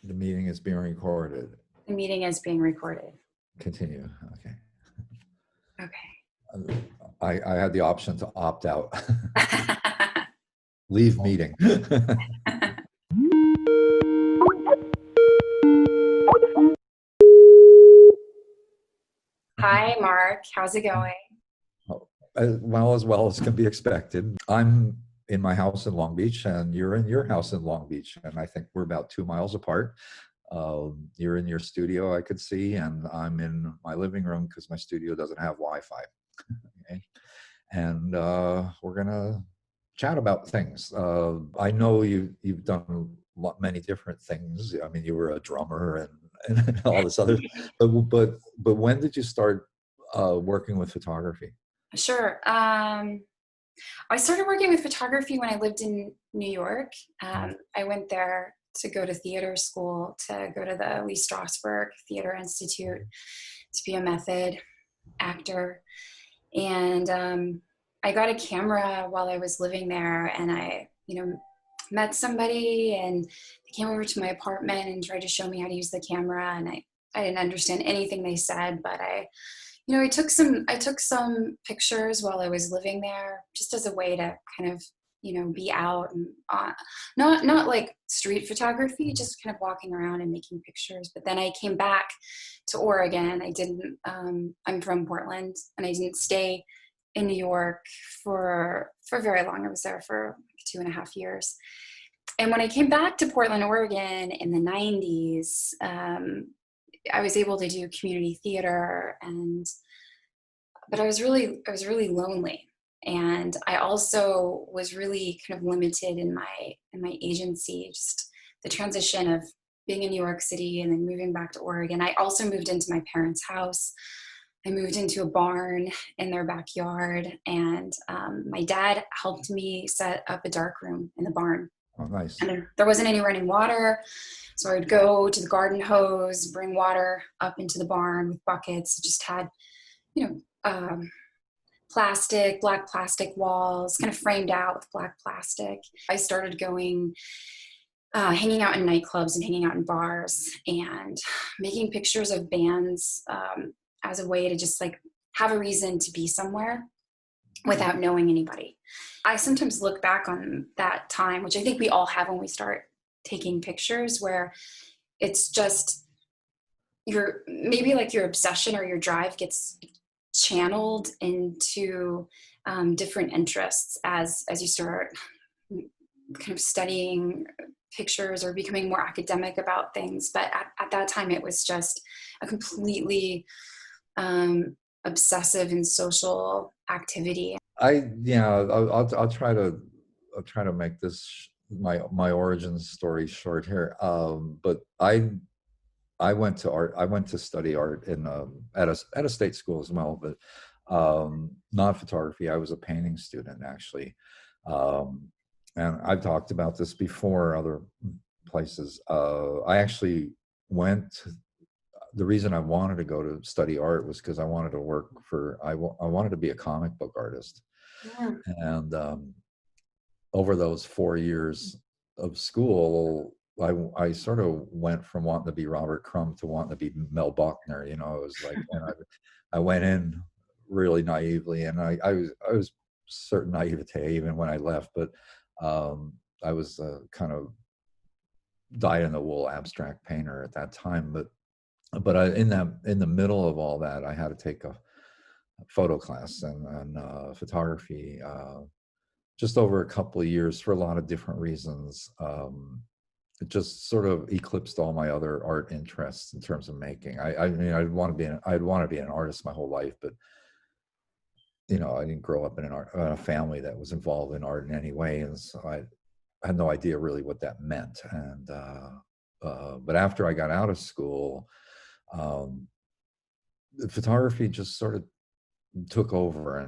The meeting is being recorded. The meeting is being recorded. Continue. Okay. Okay. I had the option to opt out. Leave meeting. Hi, Mark. How's it going? Well, as well as can be expected. I'm in my house in Long Beach, and you're in your house in Long Beach, and I think we're about 2 miles apart. You're in your studio, I could see, and I'm in my living room because my studio doesn't have Wi-Fi. Okay? And we're gonna chat about things. I know you've done many different things. I mean, you were a drummer and all this other. But when did you start working with photography? Sure. I started working with photography when I lived in New York. I went there to go to theater school, to go to the Lee Strasberg Theater Institute to be a method actor. And I got a camera while I was living there, and I, met somebody, and they came over to my apartment and tried to show me how to use the camera. And I didn't understand anything they said, but I took some pictures while I was living there, just as a way to kind of, be out and not like street photography, just kind of walking around and making pictures. But then I came back to Oregon. I'm from Portland, and I didn't stay in New York for very long. I was there for like 2.5 years. And when I came back to Portland, Oregon in the 90s, I was able to do community theater, but I was really lonely. And I also was really kind of limited in my agency, just the transition of being in New York City and then moving back to Oregon. I also moved into my parents' house. I moved into a barn in their backyard, and my dad helped me set up a dark room in the barn. Oh, nice. And there wasn't any running water, so I would go to the garden hose, bring water up into the barn with buckets. It just had, black plastic walls, kind of framed out with black plastic. I started hanging out in nightclubs and hanging out in bars and making pictures of bands as a way to just like have a reason to be somewhere without knowing anybody. I sometimes look back on that time, which I think we all have when we start taking pictures, where it's just maybe like your obsession or your drive gets channeled into different interests as you start kind of studying pictures or becoming more academic about things. But at that time, it was just a completely obsessive and social activity. I'll try to make this my origin story short here. But I went to study art at a state school as well, but not photography. I was a painting student, actually. And I've talked about this before other places. I actually the reason I wanted to go to study art was because I wanted to I wanted to be a comic book artist. Yeah. And over those 4 years of school, I sort of went from wanting to be Robert Crumb to wanting to be Mel Buckner. It was like, and I went in really naively, and I was certain naivete even when I left, but I was kind of dyed-in-the-wool abstract painter at that time. But in the middle of all that, I had to take a photo class and photography just over a couple of years for a lot of different reasons. It just sort of eclipsed all my other art interests in terms of making. I mean, I'd want to be an artist my whole life, but I didn't grow up in a family that was involved in art in any way, and so I had no idea really what that meant. And but after I got out of school, the photography just sort of took over,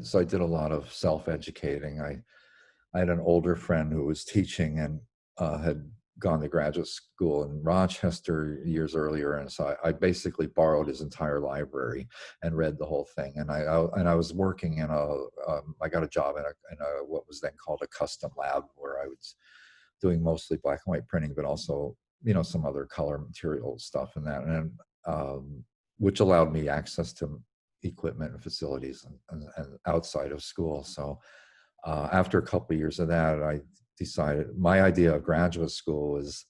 so I did a lot of self-educating. I had an older friend who was teaching and had gone to graduate school in Rochester years earlier, and so I basically borrowed his entire library and read the whole thing. And I was working in I got a job in a what was then called a custom lab, where I would doing mostly black and white printing, but also, some other color material stuff and that, and which allowed me access to equipment and facilities and outside of school. So after a couple of years of that, I decided my idea of graduate school was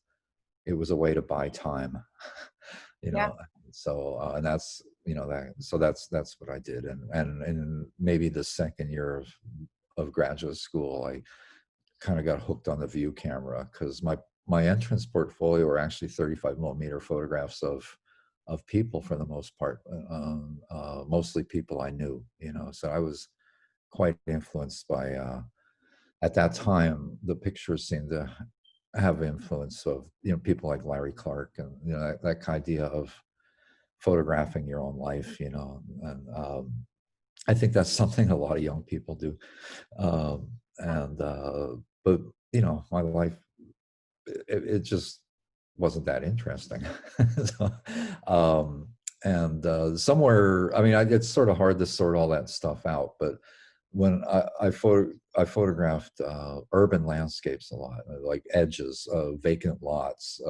it was a way to buy time, you Yeah. know. So and that's that's what I did, and in maybe the second year of graduate school, I kind of got hooked on the view camera because my entrance portfolio were actually 35 millimeter photographs of people for the most part, mostly people I knew, So I was quite influenced by. At that time, the pictures seemed to have influence of people like Larry Clark, and that idea of photographing your own life, and I think that's something a lot of young people do. And but my life, it just wasn't that interesting. So, and somewhere, I mean, it's sort of hard to sort all that stuff out, but when I photographed urban landscapes a lot, like edges, vacant lots,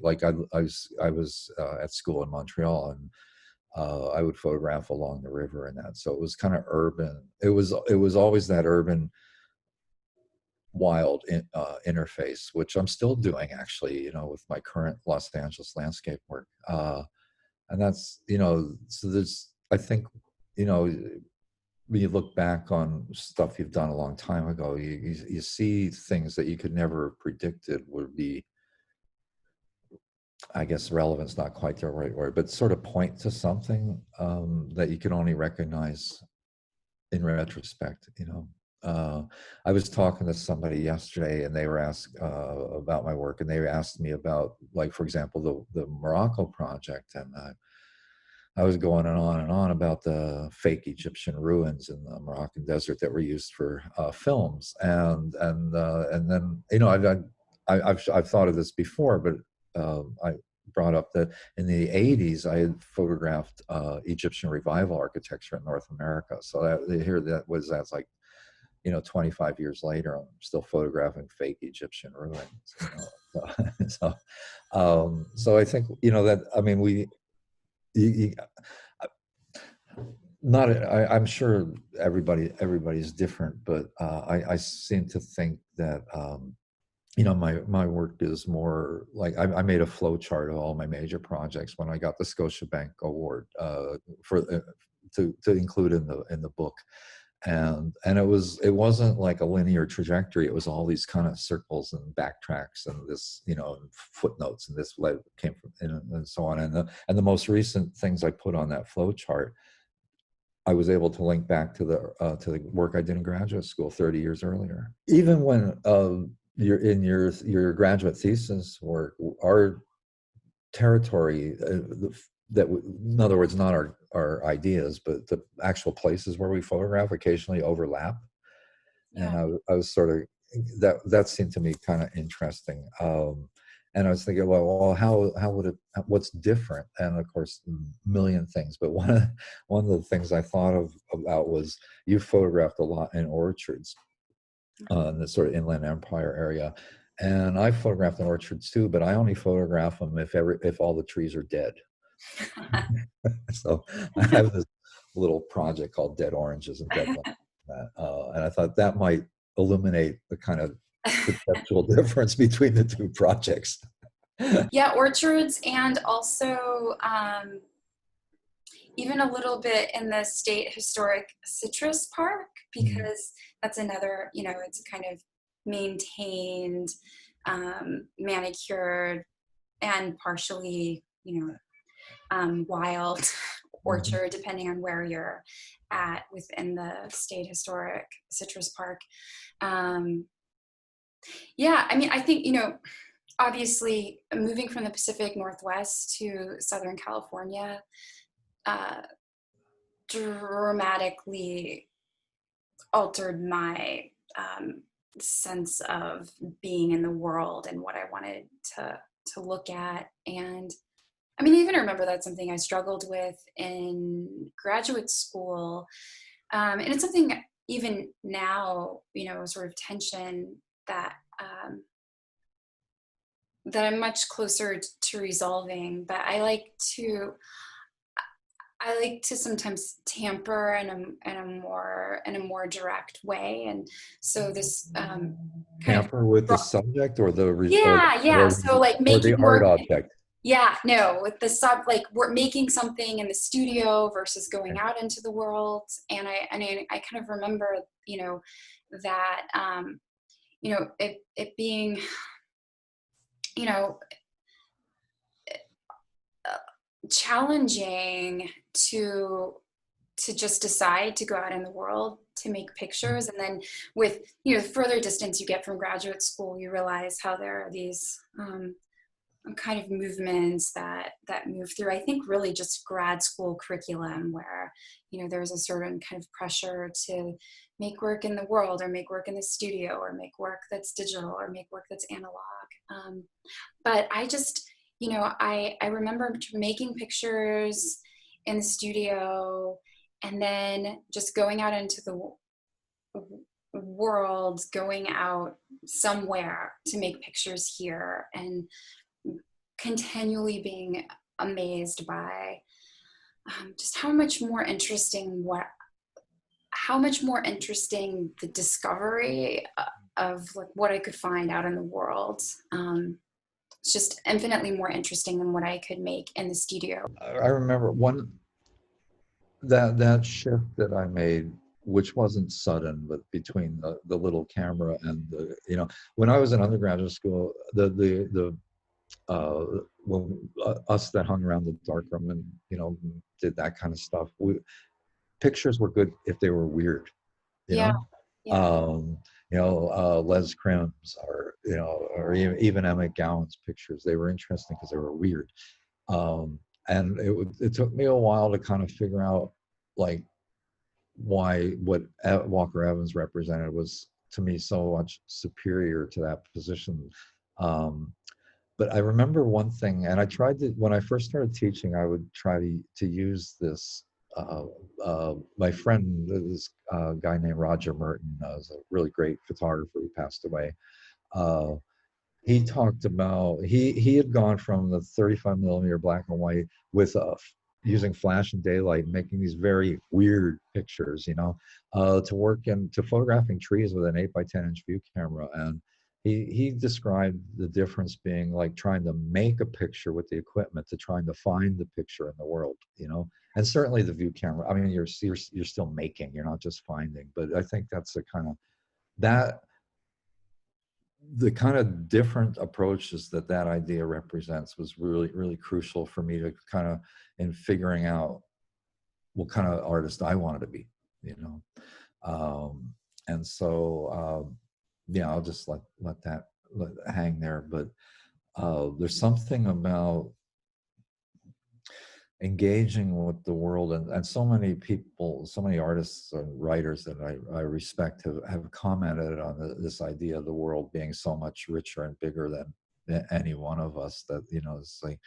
like I was at school in Montreal, and I would photograph along the river and that. So it was kind of urban. It was always that urban wild interface, which I'm still doing actually, with my current Los Angeles landscape work. And that's, so there's, I think, when you look back on stuff you've done a long time ago, you see things that you could never have predicted would be, I guess relevance not quite the right word, but sort of point to something that you can only recognize in retrospect. I was talking to somebody yesterday, and they were asked about my work, and they asked me about, like, for example, the Morocco project, and I was going on and on about the fake Egyptian ruins in the Moroccan desert that were used for films, and then I've thought of this before, but I brought up that in the 80s I had photographed Egyptian revival architecture in North America. So that's like 25 years later, I'm still photographing fake Egyptian ruins. So, so I think that, I mean, you, not I'm sure everybody's different, but I seem to think that my work is more like I made a flow chart of all my major projects when I got the Scotiabank Award for to include in the book, and it wasn't like a linear trajectory. It was all these kind of circles and backtracks and this footnotes, and this came from and so on, and the most recent things I put on that flow chart, I was able to link back to the work I did in graduate school 30 years earlier. Even when you're in your graduate thesis work, our territory, in other words, not our ideas, but the actual places where we photograph occasionally overlap. And Yeah. I was sort of, that seemed to me kind of interesting. And I was thinking, well, how would it, what's different? And of course, a million things. But one of the things I thought about was you photographed a lot in orchards, in the sort of Inland Empire area, and I photographed in orchards too. But I only photograph them if all the trees are dead. So I have this little project called Dead Oranges and Dead Lemons, and I thought that might illuminate the kind of conceptual difference between the two projects. Yeah, orchards, and also even a little bit in the State Historic Citrus Park, Mm. because that's another, it's kind of maintained, manicured, and partially, wild Mhm. orchard, depending on where you're at within the State Historic Citrus Park. Um, yeah, I mean, I think, obviously moving from the Pacific Northwest to Southern California uh, dramatically altered my sense of being in the world and what I wanted to look at. And I mean, even remember that's something I struggled with in graduate school. And it's something even now, sort of tension that that I'm much closer to resolving, but I like to sometimes tamper in a more direct way, and so this kind of Tamper with the subject or the yeah. So like or the making art work. object. Yeah, no, with the like we're making something in the studio versus going out into the world. And I kind of remember, that, it being, you know, uh, challenging to just decide to go out in the world to make pictures. And then with, the further distance you get from graduate school, you realize how there are these, kind of movements that move through. I think really just grad school curriculum where, there's a certain kind of pressure to make work in the world, or make work in the studio, or make work that's digital, or make work that's analog. But I just, I remember making pictures in the studio, and then just going out into the world, going out somewhere to make pictures here, and continually being amazed by, just how much more interesting the discovery of like what I could find out in the world. It's just infinitely more interesting than what I could make in the studio. I remember that shift that I made, which wasn't sudden, but between the little camera and when I was in undergraduate school, the uh, when us that hung around the darkroom and did that kind of stuff, pictures were good if they were weird, you Yeah, know. yeah, Les Krim's or even Emmett Gowan's pictures, they were interesting because they were weird. And it took me a while to kind of figure out like why what Walker Evans represented was to me so much superior to that position. Um, but I remember one thing, and I tried to, when I first started teaching, I would try to use this. Uh, my friend, this guy named Roger Merton, is a really great photographer who passed away. Uh, he talked about he had gone from the 35 millimeter black and white with using flash and daylight, making these very weird pictures, to work to photographing trees with an 8 by 10 inch view camera. And he described the difference being like trying to make a picture with the equipment to trying to find the picture in the world, and certainly the view camera. I mean, you're still making, you're not just finding. But I think that's that the kind of different approaches that idea represents was really, really crucial for me to kind of in figuring out what kind of artist I wanted to be, you know. And so, yeah, I'll just let that hang there. But there's something about engaging with the world, and so many people, so many artists and writers that I respect have commented on this idea of the world being so much richer and bigger than any one of us, that it's like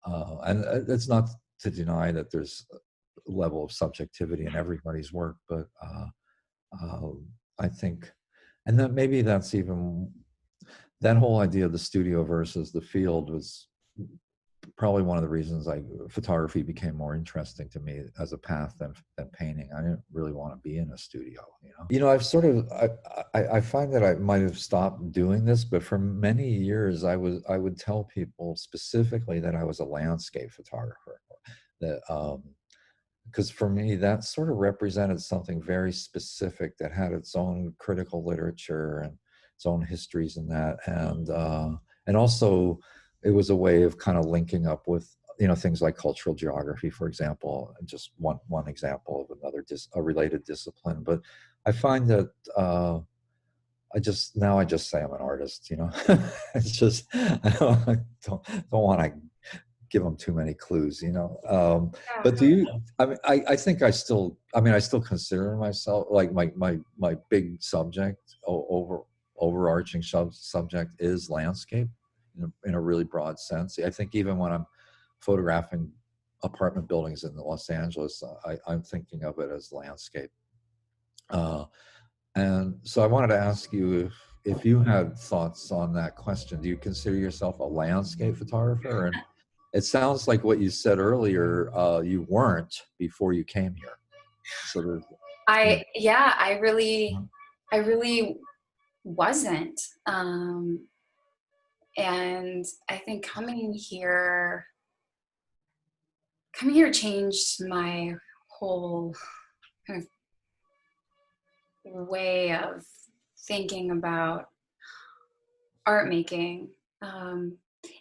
and it's not to deny that there's a level of subjectivity in everybody's work, but uh, I think, and that maybe that's even that whole idea of the studio versus the field was probably one of the reasons photography became more interesting to me as a path than painting. I didn't really want to be in a studio, I've sort of I find that I might have stopped doing this, but for many years I would tell people specifically that I was a landscape photographer. That because for me that sort of represented something very specific that had its own critical literature and its own histories in that, and also it was a way of kind of linking up with things like cultural geography, for example, and just one example of another a related discipline. But I find that I just say I'm an artist. It's just I don't want to give them too many clues. But do you? I mean, I think I still consider myself like my big subject overarching subject is landscape in a really broad sense. I think even when I'm photographing apartment buildings in Los Angeles, I'm thinking of it as landscape. And so I wanted to ask you if you had thoughts on that question, do you consider yourself a landscape photographer? And it sounds like what you said earlier, you weren't before you came here. So there's, you Yeah, know, I really wasn't. And I think coming here changed my whole kind of way of thinking about art making. And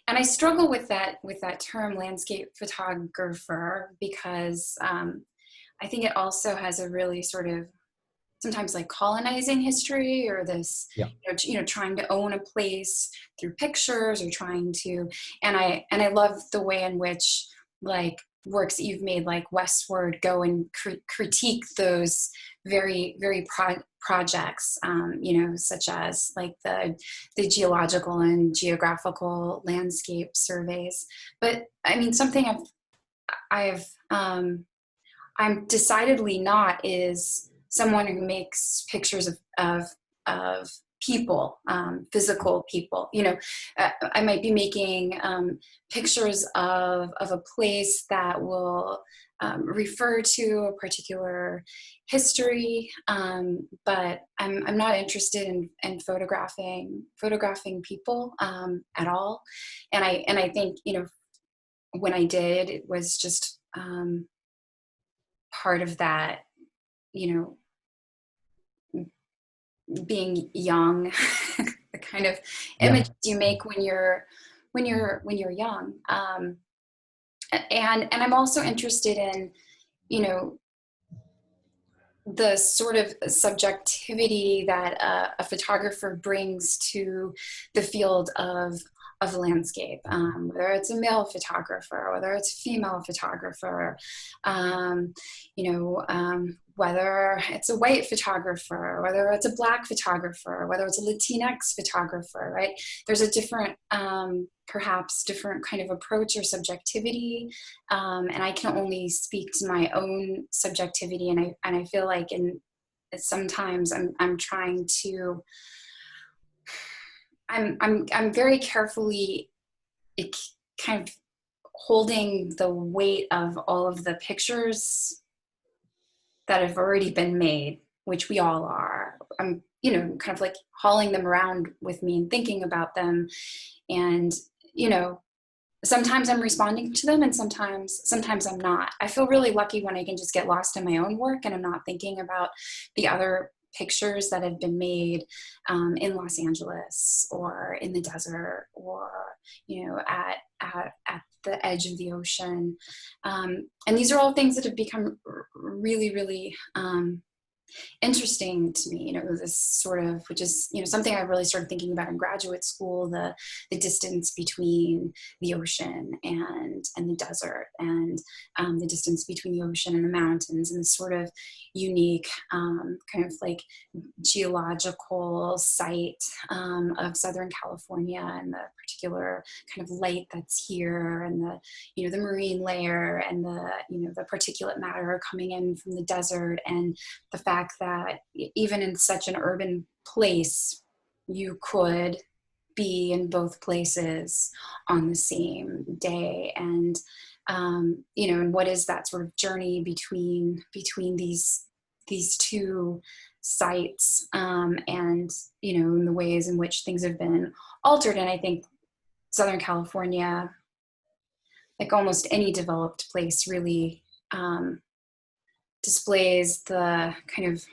I struggle with that term landscape photographer because I think it also has a really sort of sometimes like colonizing history, or this yeah, trying to own a place through pictures, or trying to, and I love the way in which like works that you've made like Westward go and critique those very projects, such as like the geological and geographical landscape surveys. But I mean, something I've I'm decidedly not is someone who makes pictures of people, physical people. I might be making pictures of a place that will refer to a particular history, but I'm not interested in photographing people at all. And I think when I did, it was just part of that, you know, being young, the kind of yeah, images you make when you're young. And I'm also interested in, you know, the sort of subjectivity that a photographer brings to the field of landscape, whether it's a male photographer, whether it's a female photographer, um, whether it's a white photographer, whether it's a black photographer, whether it's a Latinx photographer, right? There's a different, perhaps different kind of approach or subjectivity, and I can only speak to my own subjectivity, and I feel like sometimes I'm trying to I'm very carefully kind of holding the weight of all of the pictures that have already been made, which we all are. I'm kind of like hauling them around with me and thinking about them, and sometimes I'm responding to them, and sometimes I'm not. I feel really lucky when I can just get lost in my own work and I'm not thinking about the other pictures that have been made in Los Angeles or in the desert, or at the edge of the ocean. And these are all things that have become really, really interesting to me, this sort of, which is, something I really started thinking about in graduate school, the distance between the ocean and the desert, and the distance between the ocean and the mountains, and the sort of unique kind of like geological site of Southern California, and the particular kind of light that's here, and the marine layer, and the particulate matter coming in from the desert, and the fact that even in such an urban place, you could be in both places on the same day. And and what is that sort of journey between these two sites, and in the ways in which things have been altered. And I think Southern California, like almost any developed place, really displays the kind of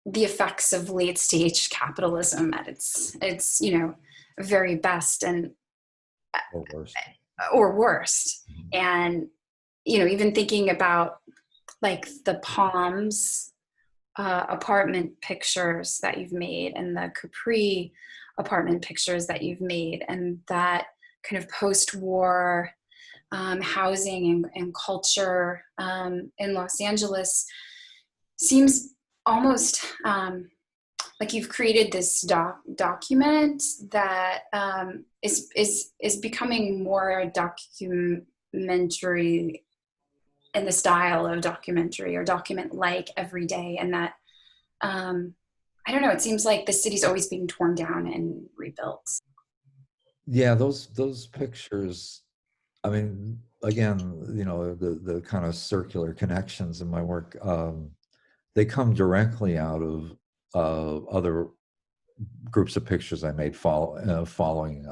the effects of late stage capitalism at its very best, and or worse. or worst. And even thinking about like the Palms apartment pictures that you've made, and the Capri apartment pictures that you've made, and that kind of post-war housing and culture in Los Angeles seems almost like you've created this document that is becoming more documentary in the style of documentary or document like every day. And that, I don't know, it seems like the city's always being torn down and rebuilt. Yeah, those pictures, I mean, again, the kind of circular connections in my work, they come directly out of other groups of pictures I made following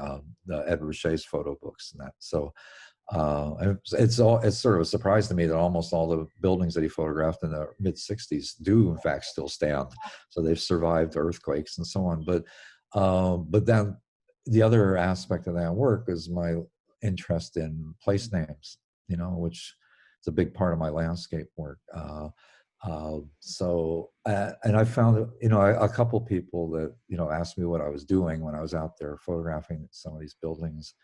the Edward Shea's photo books and that. So it's sort of a surprise to me that almost all the buildings that he photographed in the mid '60s do in fact still stand. So they've survived earthquakes and so on. But then the other aspect of that work is my interest in place names, which is a big part of my landscape work. And I found, a couple people that, asked me what I was doing when I was out there photographing some of these buildings.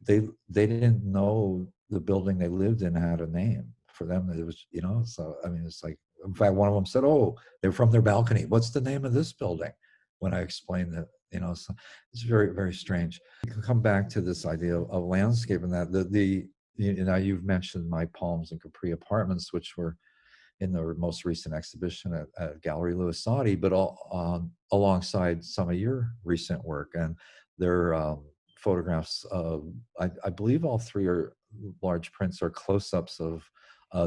They didn't know the building they lived in had a name. For them, it was, so I mean, it's like, in fact, one of them said, "Oh, they're from their balcony. What's the name of this building?" When I explained that, so it's very, very strange. We can come back to this idea of landscape and that you've mentioned my Palms and Capri apartments, which were in the most recent exhibition at Gallery Louis Sadi, but alongside some of your recent work. And their photographs of, I believe all three are large prints or close-ups of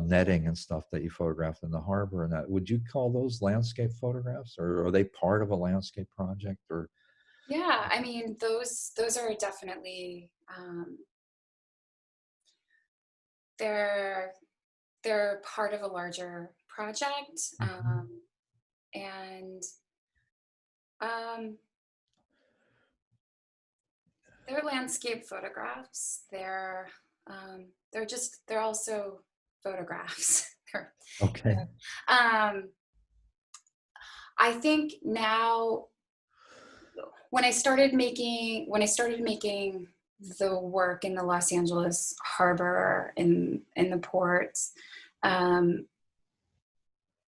netting and stuff that you photographed in the harbor. And that, would you call those landscape photographs, or are they part of a landscape project? Or Yeah, I mean, those are definitely, they're they're part of a larger project, and um, they're landscape photographs. They're also photographs. okay. um, I think now when I started making the work in the Los Angeles harbor in the ports, um,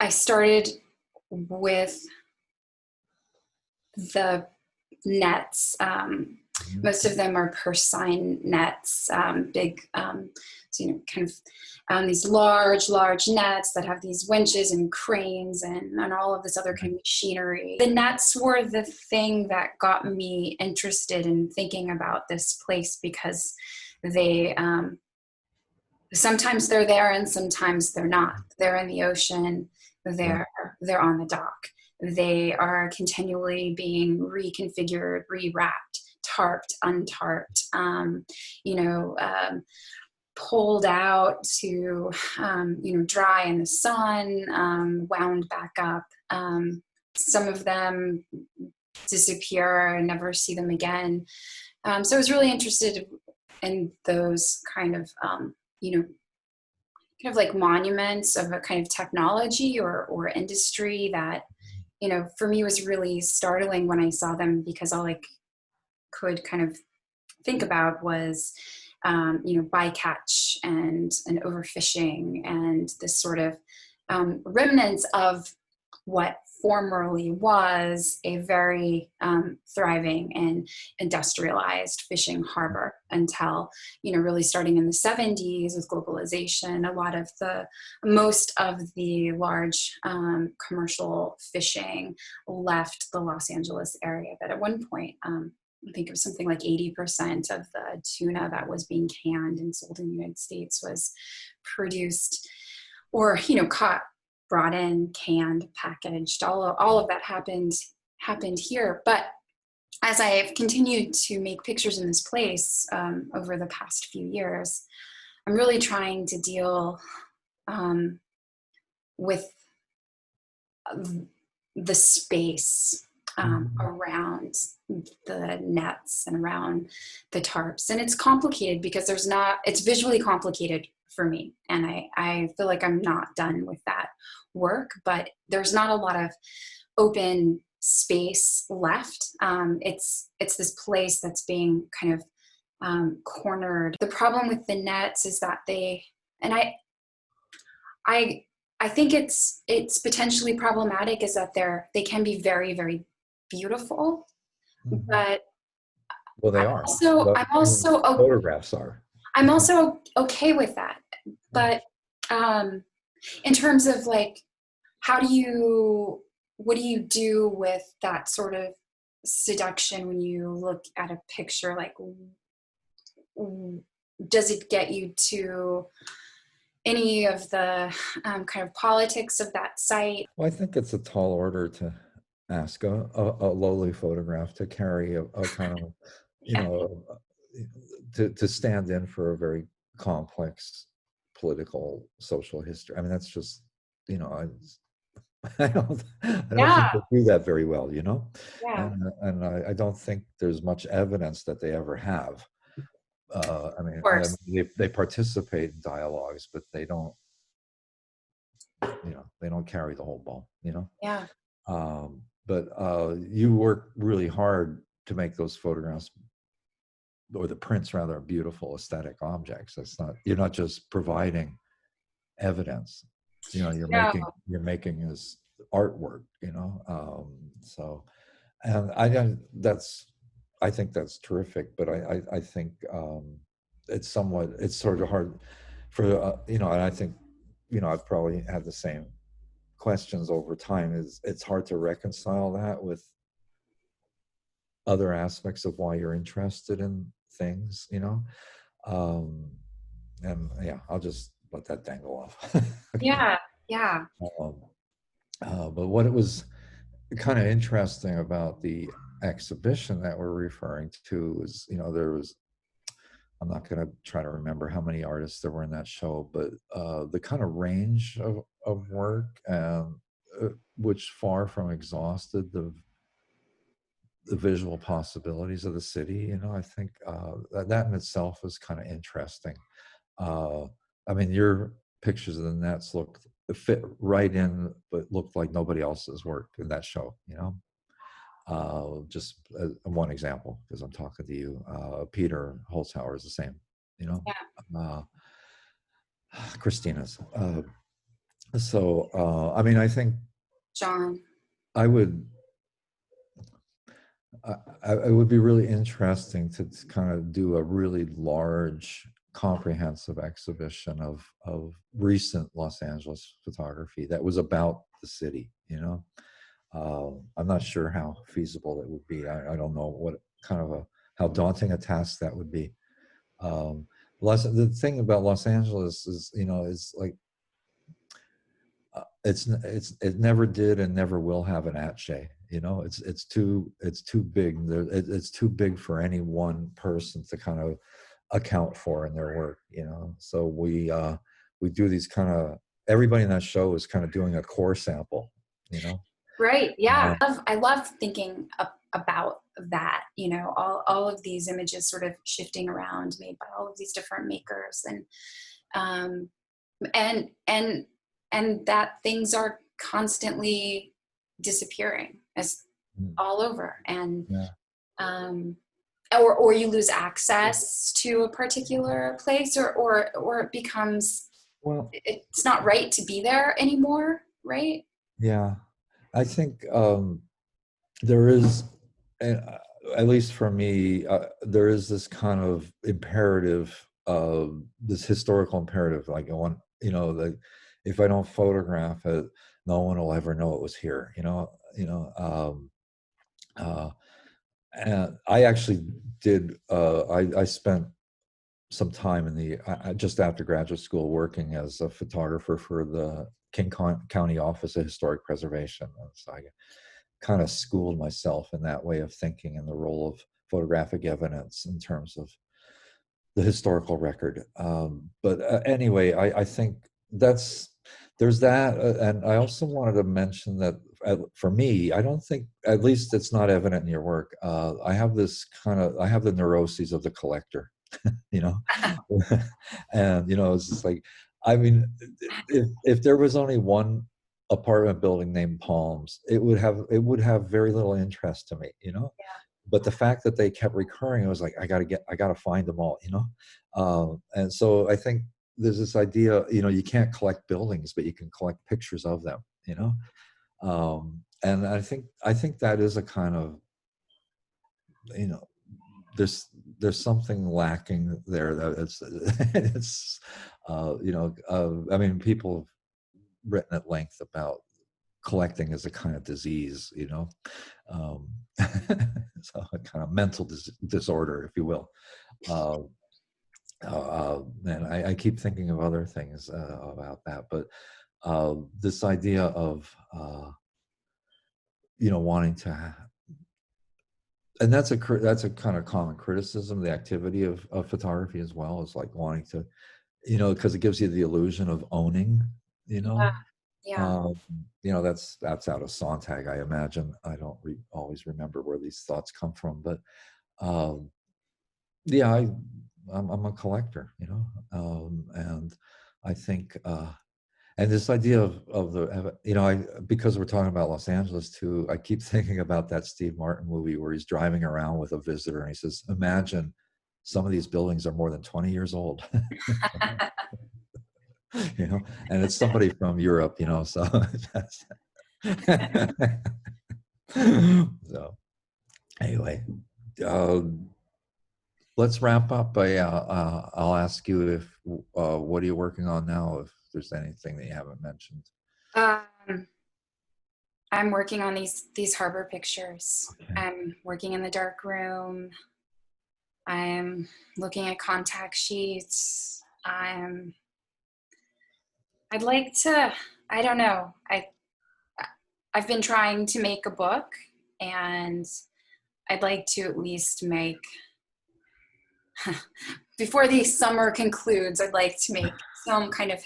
I started with the nets. Most of them are purse seine nets, big, so, kind of these large nets that have these winches and cranes and all of this other kind of machinery. The nets were the thing that got me interested in thinking about this place, because they, sometimes they're there and sometimes they're not. They're in the ocean, Right. they're on the dock. They are continually being reconfigured, rewrapped, tarped, untarped, pulled out to, dry in the sun, wound back up. Some of them disappear and never see them again. So I was really interested in those kind of like monuments of a kind of technology or industry that, for me was really startling when I saw them, because all I could kind of think about was, bycatch and overfishing and this sort of remnants of what formerly was a very thriving and industrialized fishing harbor, until, really starting in the 70s with globalization, most of the large commercial fishing left the Los Angeles area. But at one point, I think it was something like 80% of the tuna that was being canned and sold in the United States was produced or, caught, brought in, canned, packaged. All of that happened here. But as I have continued to make pictures in this place over the past few years, I'm really trying to deal with the space around the nets and around the tarps. And it's complicated because it's visually complicated for me. And I feel like I'm not done with that work, but there's not a lot of open space left. It's this place that's being kind of cornered. The problem with the nets is that I think it's potentially problematic, is that they can be very, very beautiful, but Well, they are. I'm also Photographs are. I'm also okay with that. But Um, in terms of like, how do you, what do you do with that sort of seduction when you look at a picture? Like, does it get you to any of the kind of politics of that site? Well, I think it's a tall order to ask a lowly photograph to carry a kind of, you Yeah. know, to stand in for a very complex political social history. I mean, that's just, you know, I don't Yeah. think they do that very well, you know, Yeah. and I don't think there's much evidence that they ever have. Of course. They participate in dialogues, but they don't, they don't carry the whole ball, you know. Yeah. But you work really hard to make those photographs, or the prints rather, beautiful aesthetic objects. That's not, you're not just providing evidence. You know, No. you're making this artwork. So, and I don't. I think that's terrific. But I think it's sort of hard for and I think I've probably had the same questions over time. It's hard to reconcile that with other aspects of why you're interested in things, um, and yeah, I'll just let that dangle off. Okay. Yeah. Yeah. um, but what it was kind of interesting about the exhibition that we're referring to is, there was, I'm not going to try to remember how many artists there were in that show, but the kind of range of work, which far from exhausted the visual possibilities of the city. I think that in itself is kind of interesting. Uh, I mean, your pictures of the Nets fit right in, but looked like nobody else's work in that show. Just one example, because I'm talking to you. Peter Holzhauer is the same. You know, Yeah. uh, Christina's. I mean, I think John. I would. It would be really interesting to kind of do a really large, comprehensive exhibition of recent Los Angeles photography that was about the city. I'm not sure how feasible it would be. I don't know what kind of how daunting a task that would be. Um, the thing about Los Angeles is like it never did and never will have an Atche. It's too big. It's too big for any one person to kind of account for in their work. So we do these kind of, everybody in that show is kind of doing a core sample. Right. Uh, Yeah. I love thinking about that, all of these images sort of shifting around, made by all of these different makers, um, and, and, and that things are constantly disappearing as mm, all over. And, yeah. um, or you lose access to a particular place, or it becomes, Well, it's not right to be there anymore. Right. yeah. I think there is, uh, at least for me, there is this kind of imperative, this historical imperative. Like I want, like if I don't photograph it, no one will ever know it was here. Uh, and I actually did. I spent some time in just after graduate school working as a photographer for the County Office of Historic Preservation. And so I kind of schooled myself in that way of thinking and the role of photographic evidence in terms of the historical record. But anyway, I think there's that. And I also wanted to mention that for me, I don't think, at least it's not evident in your work. I have the neuroses of the collector, you know, and, it's just like, I mean, if there was only one apartment building named Palms, it would have very little interest to me, but the fact that they kept recurring, I was like, I gotta find them all, and so I think there's this idea, you can't collect buildings, but you can collect pictures of them, and I think that is a kind of, you know there's something lacking there, that it's it's I mean, people have written at length about collecting as a kind of disease, um, so a kind of mental disorder, if you will. Uh, and I keep thinking of other things about that, but this idea of wanting to, and that's a kind of common criticism, the activity of photography as well, is like wanting to, because it gives you the illusion of owning, you Yeah. know. Yeah. Um, that's out of Sontag, I imagine. I don't always remember where these thoughts come from, but um, yeah, I'm a collector, and I think, and this idea of because we're talking about Los Angeles too, I keep thinking about that Steve Martin movie where he's driving around with a visitor and he says, "Imagine some of these buildings are more than 20 years old." And it's somebody from Europe, so that's so anyway, um, let's wrap up. I'll ask you if what are you working on now? If there's anything that you haven't mentioned. Um, I'm working on these harbor pictures. Okay. I'm working in the dark room. I'm looking at contact sheets. I'd like to, I don't know. I've been trying to make a book, and I'd like to at least make, before the summer concludes, I'd like to make some kind of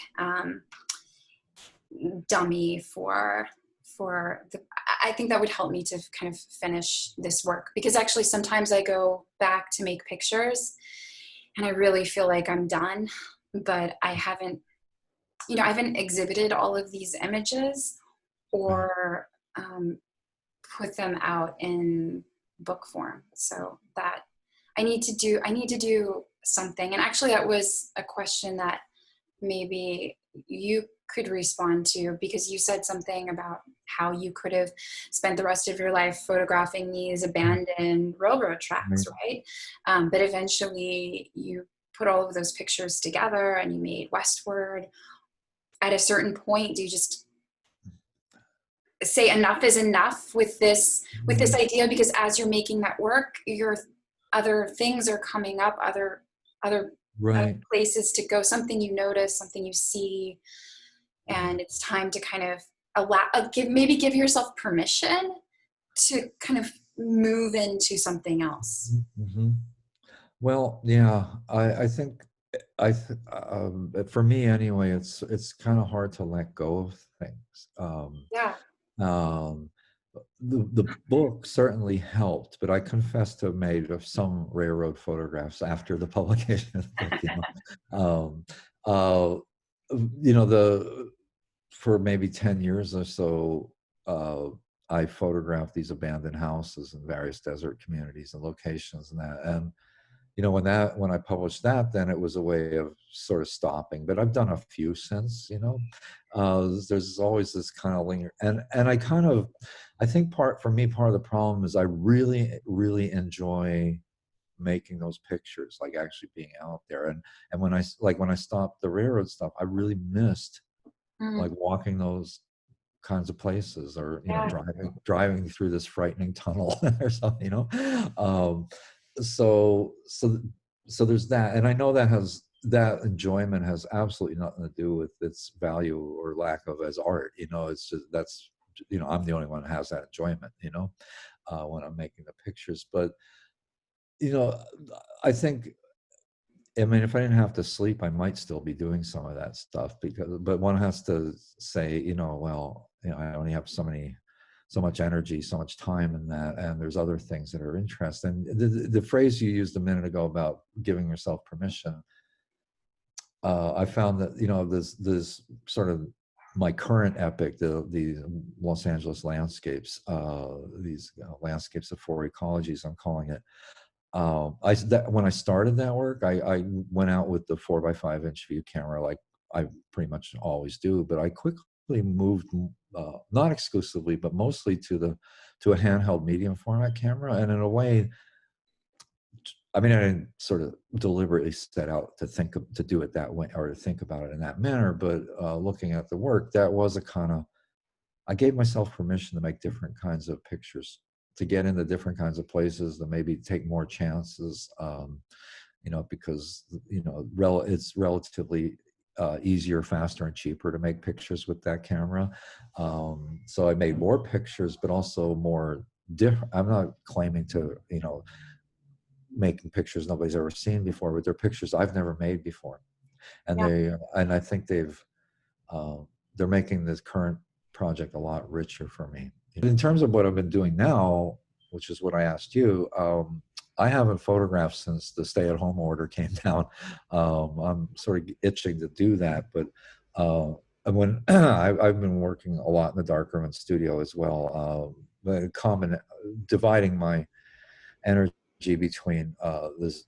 dummy for the, I think that would help me to kind of finish this work, because actually sometimes I go back to make pictures and I really feel like I'm done, but I haven't exhibited all of these images Right. or put them out in book form. So that I need to do something. And actually that was a question that maybe you could respond to, because you said something about how you could have spent the rest of your life photographing these abandoned railroad tracks, Right. right? But eventually you put all of those pictures together and you made Westward. At a certain point, do you just say enough is enough with this Mhm. idea? Because as you're making that work, your other things are coming up, other Right. places to go, something you notice, something you see, Yeah. and it's time to kind of give yourself permission to kind of move into something else. Mm-hmm. Well, yeah, I think for me anyway, it's kind of hard to let go of things. Yeah. Um, the book certainly helped, but I confess to have made of some railroad photographs after the publication of the book. Um, uh, the for maybe 10 years or so, I photographed these abandoned houses in various desert communities and locations and that. And when I published that, then it was a way of sort of stopping. But I've done a few since. There's always this kind of linger, and I think part of the problem is I really really enjoy making those pictures, like actually being out there. And when I stopped the railroad stuff, I really missed Mm, like walking those kinds of places, or yeah. driving through this frightening tunnel or something. um so so so there's that, and I know that enjoyment has absolutely nothing to do with its value or lack of as art. It's just that's I'm the only one who has that enjoyment, when I'm making the pictures. But you know I think, I mean, if I didn't have to sleep, I might still be doing some of that stuff, but one has to say, well, I only have so much energy, so much time in that, and there's other things that are interesting. The phrase you used a minute ago about giving yourself permission, I found that, this sort of my current epic, the Los Angeles landscapes, these landscapes of four ecologies, I'm calling it. When I started that work, I went out with the 4x5 inch view camera, like I pretty much always do. But I quickly moved, not exclusively, but mostly to a handheld medium format camera. And in a way, I mean, I didn't sort of deliberately set out to to do it that way or to think about it in that manner, but looking at the work, that was a kind of, I gave myself permission to make different kinds of pictures, to get into different kinds of places, to maybe take more chances, because, it's relatively easier, faster, and cheaper to make pictures with that camera. So I made more pictures, but also more different. I'm not claiming to, making pictures nobody's ever seen before, but they're pictures I've never made before. And Yeah. and I think uh, they're making this current project a lot richer for me. In terms of what I've been doing now, which is what I asked you, I haven't photographed since the stay-at-home order came down. I'm sort of itching to do that, but and when I've been working a lot in the darkroom and studio as well, dividing my energy between this,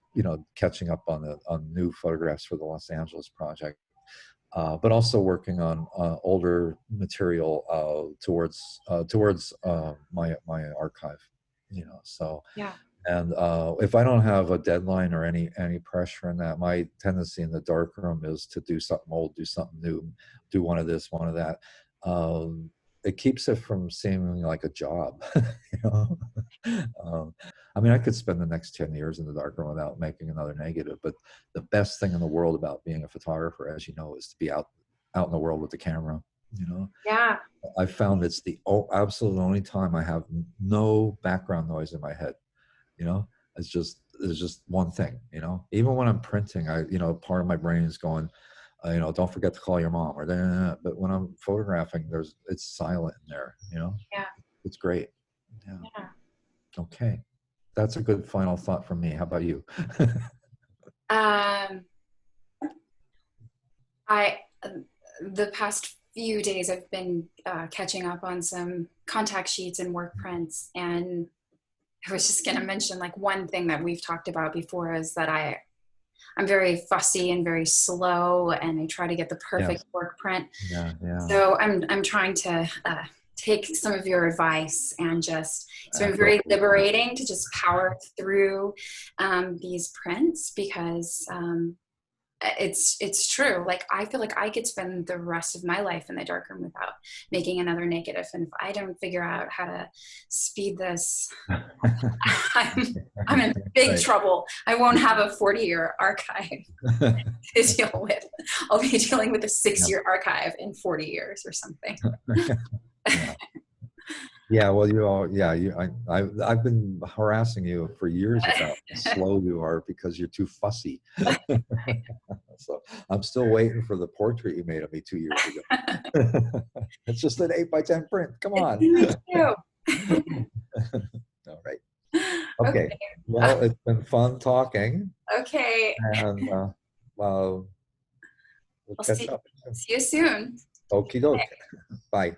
catching up on new photographs for the Los Angeles project, but also working on older material towards my archive. So, Yeah. and if I don't have a deadline or any pressure in that, my tendency in the darkroom is to do something old, do something new, do one of this, one of that. It keeps it from seeming like a job, you know. um, I mean, I could spend the next 10 years in the darkroom without making another negative, but the best thing in the world about being a photographer, as you know, is to be out in the world with the camera. You know, Yeah. I found it's the absolute only time I have no background noise in my head. You know, it's just one thing. Even when I'm printing, part of my brain is going, don't forget to call your mom or that. But when I'm photographing, it's silent in there. Yeah. It's great. Yeah. Yeah. Okay. That's a good final thought from me. How about you? Um, I the past few days I've been catching up on some contact sheets and work prints, and I was just going to mention, like, one thing that we've talked about before is that I'm very fussy and very slow, and I try to get the Yes. perfect work print. Yeah. Yeah. So I'm trying to take some of your advice, and just, it's been Go very for it. liberating to just power through these prints, because it's true. Like, I feel like I could spend the rest of my life in the darkroom without making another negative, and if I don't figure out how to speed this, I'm I'm in big Right. trouble. I won't have a 40-year archive to deal with. I'll be dealing with a Yeah. 6-year archive in 40 years or something. Yeah. Yeah, well, I've been harassing you for years about how slow you are because you're too fussy. So I'm still waiting for the portrait you made of me 2 years ago. It's just an 8 by 10 print. Come It's on. in the queue. All right. Okay. Okay. Well, it's been fun talking, Okay. and well, we'll I'll catch see up. see you soon. Okie doke. Bye.